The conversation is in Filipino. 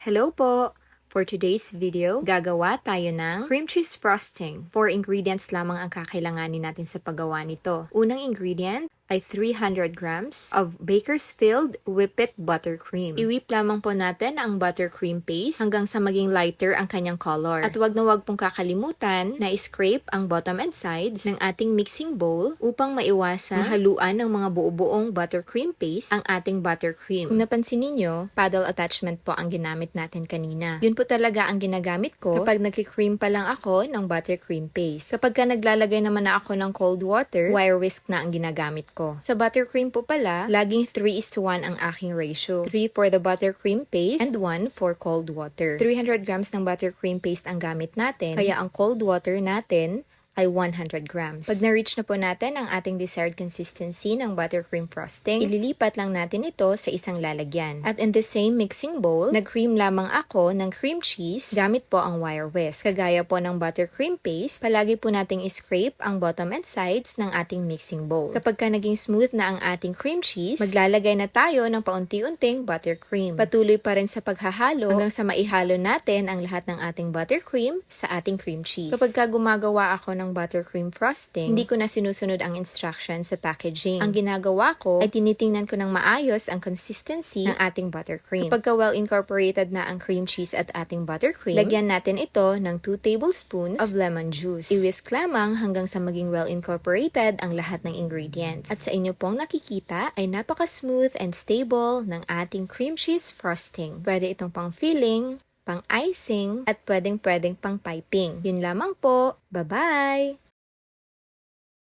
Hello po! For today's video, gagawa tayo ng cream cheese frosting. 4 ingredients lamang ang kakailanganin natin sa paggawa nito. Unang ingredient ay 300 grams of Bakersfield Whipped Buttercream. I-whip lamang po natin ang buttercream paste hanggang sa maging lighter ang kanyang color. At wag na wag pong kakalimutan na scrape ang bottom and sides ng ating mixing bowl upang maiwasan haluan ng mga buo-buong buttercream paste ang ating buttercream. Kung napansin ninyo, paddle attachment po ang ginamit natin kanina. Yun po talaga ang ginagamit ko kapag nagki-cream pa lang ako ng buttercream paste. Kapag ka naglalagay naman na ako ng cold water, wire whisk na ang ginagamit ko. Sa buttercream po pala, laging 3:1 ang aking ratio. 3 for the buttercream paste and 1 for cold water. 300 grams ng buttercream paste ang gamit natin, kaya ang cold water natin ay 100 grams. Pag na-reach na po natin ang ating desired consistency ng buttercream frosting, ililipat lang natin ito sa isang lalagyan. At in the same mixing bowl, nag-cream lamang ako ng cream cheese gamit po ang wire whisk. Kagaya po ng buttercream paste, palagi po nating scrape ang bottom and sides ng ating mixing bowl. Kapag ka naging smooth na ang ating cream cheese, maglalagay na tayo ng paunti-unting buttercream. Patuloy pa rin sa paghahalo hanggang sa maihalo natin ang lahat ng ating buttercream sa ating cream cheese. Kapag ka gumagawa ako ng buttercream frosting, hindi ko na sinusunod ang instructions sa packaging. Ang ginagawa ko ay tinitingnan ko ng maayos ang consistency ng ating buttercream. Kapag well incorporated na ang cream cheese at ating buttercream, lagyan natin ito ng 2 tablespoons of lemon juice. I-whisk lamang hanggang sa maging well incorporated ang lahat ng ingredients. At sa inyo pong nakikita ay napaka-smooth and stable ng ating cream cheese frosting. Pwede itong pang filling, pang icing, at pwedeng pang piping. Yun lamang po. Bye-bye!